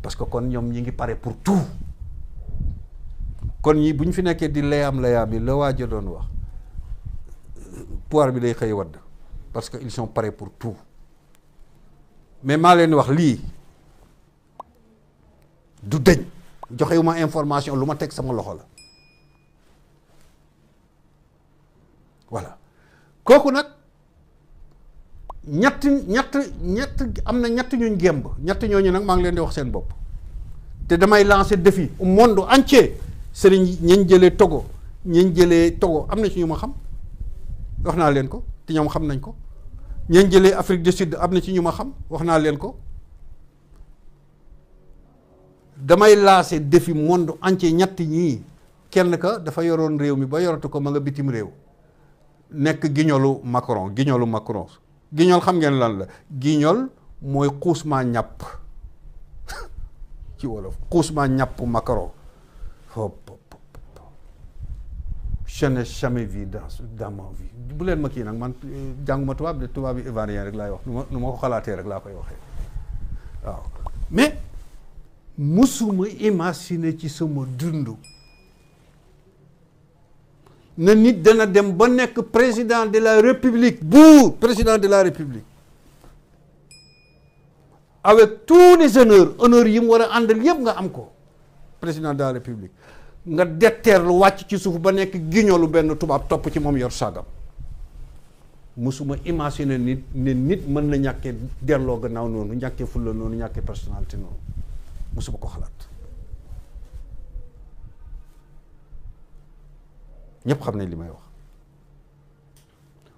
parce que kon ñoom ñi ngi pare pour tout kon ñi bu ñu fi nekkee di layaam yi la waa ja doon wax pouvoir bi day xëy wadd parce que ils sont prêts pour tout mais maa leen wax lii du dëñ joxewuma information lu ma teg sama loxo la voilà kooku nag ñett am na ñett ñuñ gemb ñett ñooñu nag maa ngi leen di wax seen bopp te damay lancer défi au monde entier sëriñ ñañ jëlee Togo am na ci ñu ma xam wax naa leen ko te ñoom xam nañ ko ñañ jëlee Afrique du Sud am na ci ñu ma xam wax naa leen ko damay lancer défi monde entier ñett ñii kenn ka dafa yoroon réew mi ba yoratu ko ma nga bitim réew nekk guignolu Macron guignol xam ngeen lan la guignol mooy xuusmaa ñàpp ci wolof xuusmaa ñàpp Macron je n'ai jamais vu dans ma vie bu leen ma kii nag man jànguma tubaab de tubaab yi ivoirien rek laay wax nu ma ko xalaatee rek laa koy waxee waaw mais musuma imaginer ci sama dund na nit dana dem ba nekk président de la république président de la république avec tous les honneurs yi mu war a àndal yëpp nga am ko président de la république nga detteerlu wàcc ci suuf ba nekk giñolu benn tubaab topp ci moom yor sagam musuma imaginer nit mën na ñàkkee delloo gannaaw noonu ñàkkee fulla noonu ñàkkee personnalité noonu musuma ko xalaat ñëpp xam nañ li may wax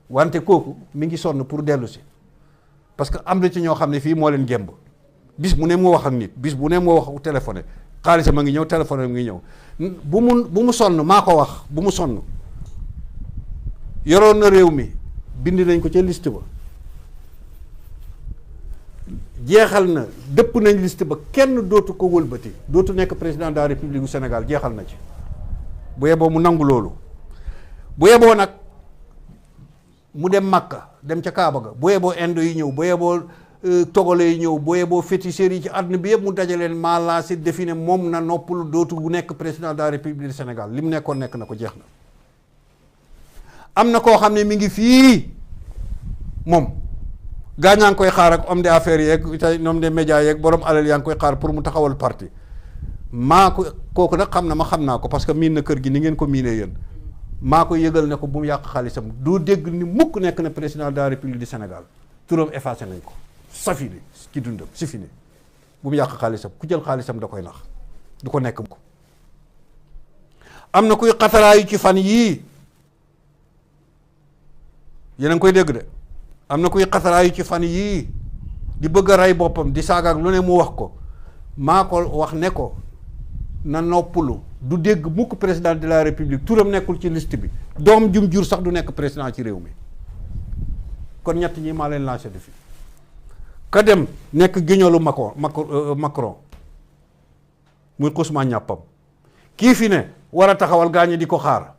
wante kooku mi ngi sonn pour dellu si parce que am na ci ñoo xam ne fii moo leen gemb bis bu ne moo wax ak nit bis bu ne moo wax téléphoné xaalisam a ngi ñëw téléphone am ngi ñëw bu mu sonn maa ko wax bu mu sonn yoroon na réew mi bind nañ ko ca liste ba jeexal na dëpp nañ liste ba kenn dootu ko wëlbati dootu nekk président de la république du Sénégal jeexal na ci bu yeboo mu nangu loolu bu yeboo nag mu dem Makka dem ca Kaaba ga bu yeboo Inde yi ñëw bu yeboo Togolais yi ñëw bu yeboo féticheurs yi ci àdduna bi yëpp mu dajaleen maa lancé défini moom na noppalu dootu bu nekk président de la république du Sénégal li mu nekkoon nekk na ko jeex na am na koo xam ne mi ngi fii moom gaañaa ngi koy xaar ak homme d'affaires yeeg tey homme des médias yeeg borom alal yaa ngi koy xaar pour mu taxawal parti maa ko kooku nag xam naa ko parce que miin na kër gi ni ngeen ko miinee yéen maa ko yëgal ne ko bu mu yàq xaalisam doo dégg ni mukk nekk na président de la république du Sénégal turam effacé nañ ko safini ci dundam si fini bu mu yàq xaalisam ku jël xaalisam da koy nax du ko nekk ko am na kuy xataraayu ci fan yii yéen a ngi koy dégg de am na kuy xataraayu ci fan yii di bëgg a rey boppam di saagaak lu ne mu wax ko maa ko wax ne ko na noppalu du dégg mukk président de la république turam nekkul ci liste bi doom jum jur sax du nekk président ci réew mi kon ñett ñi maa leen lancé défi ka dem nekk géñolu Macron muy xusma ñàppam kii fi ne war a taxawal gaañi di ko xaar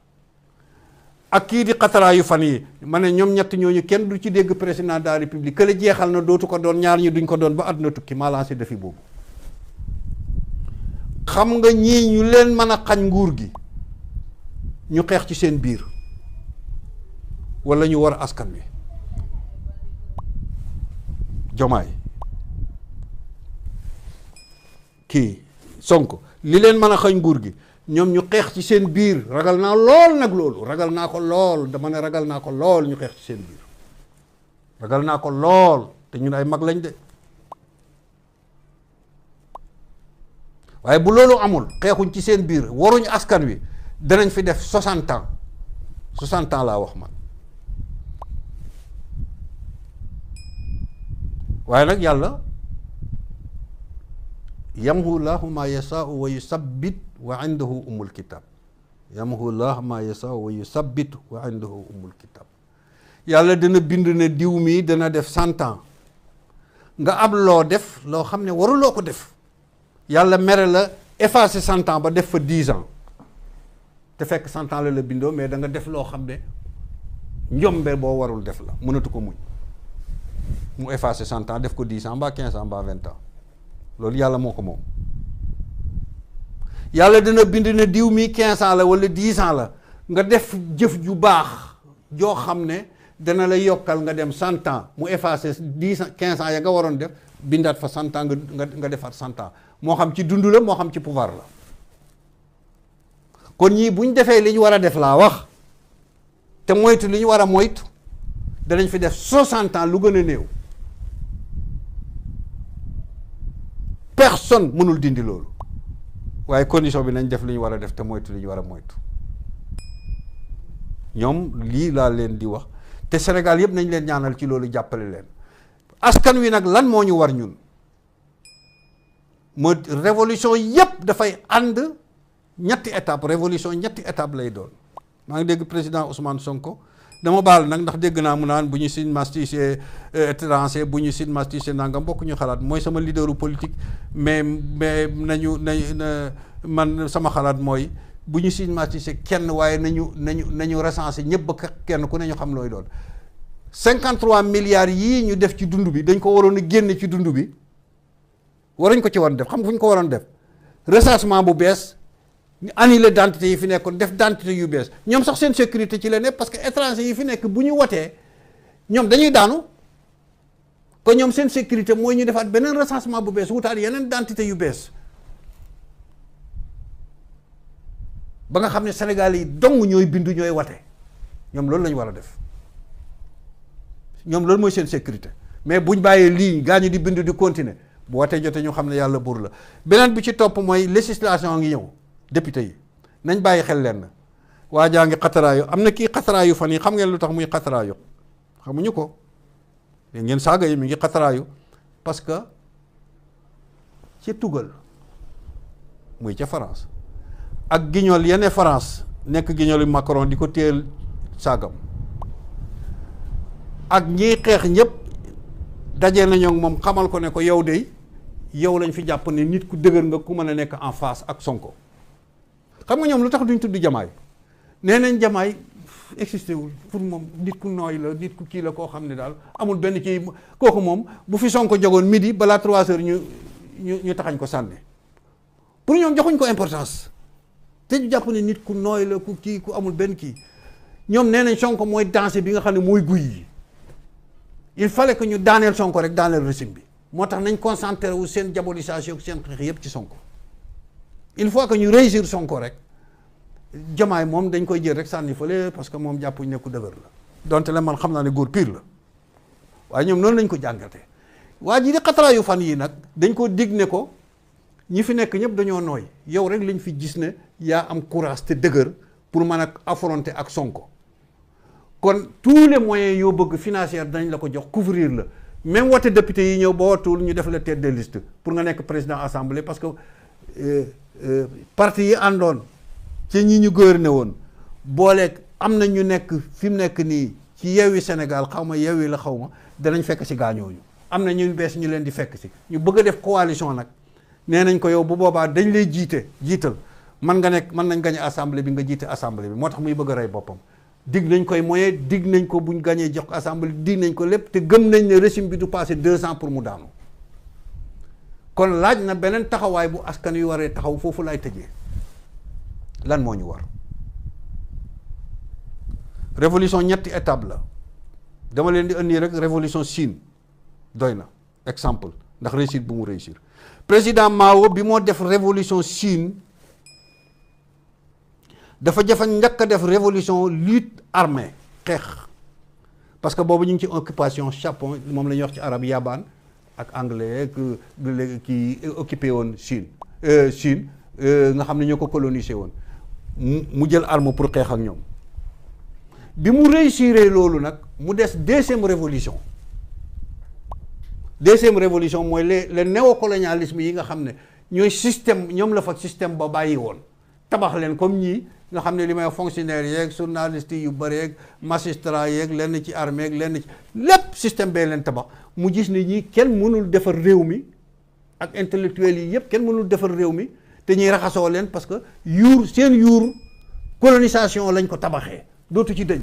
ak kii di xataraayu fan yi ma ne ñoom ñett ñooñu kenn du ci dégg président de la république kële jeexal na dootu ko doon ñaar ñi duñ ko doon ba àdduna tukki maa lancé défi boobu xam nga ñii ñu leen mën a xañ nguur gi ñu xeex ci seen biir walla ñu war askan wi Jomaay kii Sonko li leen mën a xañ nguur gi ñoom ñu xeex ci seen biir ragal naa lool nag loolu ragal naa ko lool dama ne ragal naa ko lool ñu xeex ci seen biir ragal naa ko lool te ñun ay mag lañ de waaye bu loolu amul xeexuñ ci seen biir waruñu askan wi danañ fi def 60 ans laa wax man waaye nag yàlla yamhu llahu ma yasaau wa yusabbit wa indahu umul kitab yamhu llahu ma yasaau wa yusabbit wa indahu umul kitab yàlla dana bind ne diw mi dana def 100 ans nga am loo def loo xam ne waruloo ko def yàlla mere la effacer 100 ans ba def fa 10 ans te fekk 100 ans la bindoo mais da nga def loo xam ne njombe boo warul def la mënatu ko muñ mu effacer 100 ans def ko 10 ans mbaa 15 ans mbaa 20 ans loolu yàlla moo ko moom yàlla dina bind na diw mi 15 ans la wala 10 ans la nga def jëf ju baax joo xam ne dana la yokkal nga dem 100 ans mu effacer 10 ans 15 ans ya nga waroon def bindaat fa 100 ans nga defaat 100 ans moo xam ci dund la moo xam ci pouvoir la kon ñii bu ñu defee li ñu war a def laa wax te moytu li ñu war a moytu danañ fi def 60 ans lu gën a néew personne mënul dindi loolu waaye condition bi nañ def li ñu war a def te moytu li ñu war a moytu ñoom lii laa leen di wax te Sénégal yëpp nañ leen ñaanal ci loolu jàppale leen askan wi nag lan moo ñu war ñun moo révolution yëpp dafay ànd ñetti étape révolution ñetti étape lay doon maa ngi dégg président Ousmane Sonko dama baal nag ndax dégg naa mu naan bu ñu stigmatiser étranger bu ñu stigmatiser nangam bokk ñu xalaat mooy sama leaderu politique mais man sama xalaat mooy bu ñu stigmatiser kenn waaye nañu recenser ñëpp ba kenn ku ne ñu xam looy doon 53 milliards yii ñu def ci dund bi dañ ko waroon a génne ci dund bi waruñ ko ci waroon def xam nga fu ñu ko waroon def recensement bu bees ñu annulé d'identité yi fi nekkoon def d'identité yu bees ñoom sax seen sécurité ci la nekk parce que étranger yi fi nekk bu ñu wotee ñoom dañuy daanu kon ñoom seen sécurité mooy ñu defaat beneen recensement bu bees wutaat yeneen d'identité yu bees ba nga xam ne Sénégal yi dong ñooy bindu ñooy wate ñoom loolu la ñu war a def ñoom loolu mooy seen sécurité mais buñ bàyyee lii gaa ñu di bindu di continuer bu watee jotee ñu xam ne yàlla buur la beneen bi ci topp mooy législation ngi ñëw député yi nañ bàyyi xel leen waa jaa ngi xataraayu am na kii xataraayu fan yi xam ngeen lu tax muy xataraayu xamuñu ko dégg ngeen saaga yi mi ngi xataraayu parce que ci tugal muy ca France ak guignol yenn France nekk guignol yu Macron di ko téel saagam ak ñiy xeex ñëpp dajee nañoo moom xamal ko ne ko yow de yow lañ fi jàpp ne nit ku dëgër nga ku mën a nekk en face ak Sonko xam nga ñoom lu tax duñ tudd Diomaye nee nañ Diomaye existé wul pour moom nit ku nooy la nit ku kii la koo xam ne daal amul benn kii kooku moom bu fi Sonko jogoon midi balaa 3 heures ñu taxañ ko sànni pour ñoom joxuñ ko importance te ñu jàpp ne nit ku nooy la ku kii ku amul benn kii ñoom nee nañ Sonko mooy dansé bi nga xam ne mooy guy yi il fallait que ñu daaneel Sonko rek daaneel régime bi moo tax nañ concentré wu seen diabolisation seen xeex yëpp ci Sonko il faut que ñu réussir Sonko rek Diomaye moom dañ koy jël rek sànni fële parce que moom jàppuñ ne ku dëgër la donte la man xam naa ne góor pire la waaye ñoom noonu lañ ko jàngatee waa ji di xataraayu fan yii nag dañ ko dig ne ko ñi fi nekk ñëpp dañoo nooy yow rek lañ fi gis ne yaa am courage te dëgër pour mën a affronter ak Sonko kon tous les moyens yoo bëgg financière dañ la ko jox couvrir la même wote député yi ñëw ba watul ñu def la tête de liste pour nga nekk président assemblée parce que parti yi àndoon ci ñi ñu gouverné woon booleeg am na ñu nekk fi mu nekk nii ci Yewwi Sénégal xaw ma Yewwi la xaw ma danañ fekk si gaañooñu am na ñu bees ñu leen di fekk si ñu bëgg a def coalition nag nee nañ ko yow bu boobaa dañ lay jiital mën nañ gañe assemblée bi nga jiite assemblée bi moo tax muy bëgg a rey boppam dig nañ koy moyen dig nañ ko buñ gañee jox assemblée dig nañ ko lépp te gëm nañ ne régime bi du passé 2 ans pour mu daanu kon laaj na beneen taxawaay bu askan yu waree taxaw foofu lay tëjee lan moo ñu war révolution ñetti étape la dama leen di indi rek révolution Chine doy na exemple ndax réussir bu mu réussir président Mao bi moo def révolution Chine dafa njëkk a def révolution lutte armée xeex parce que boobu ñu ngi ci occupation Japon moom la ñuy wax ci arab yabaan ak anglais ki occupé woon Chine nga xam ne ñoo ko colonisé woon mu jël arme pour xeex ak ñoom bi mu réussir loolu nag mu des deuxième révolution mooy le néocolonialisme yi nga xam ne ñooy système ñoom la fa système ba bàyyi woon tabax leen comme ñii nga xam ne li may fonctionnaire yeeg journaliste yu bëri yeeg magistrat yeeg lenn ci armée yeeg lenn ci lépp système bee leen tabax mu gis ne ñii kenn mënul defar réew mi ak intellectuels yi yëpp kenn mënul defar réew mi te ñuy raxasoo leen parce que seen colonisation lañ ko tabaxee dootu ci dëñ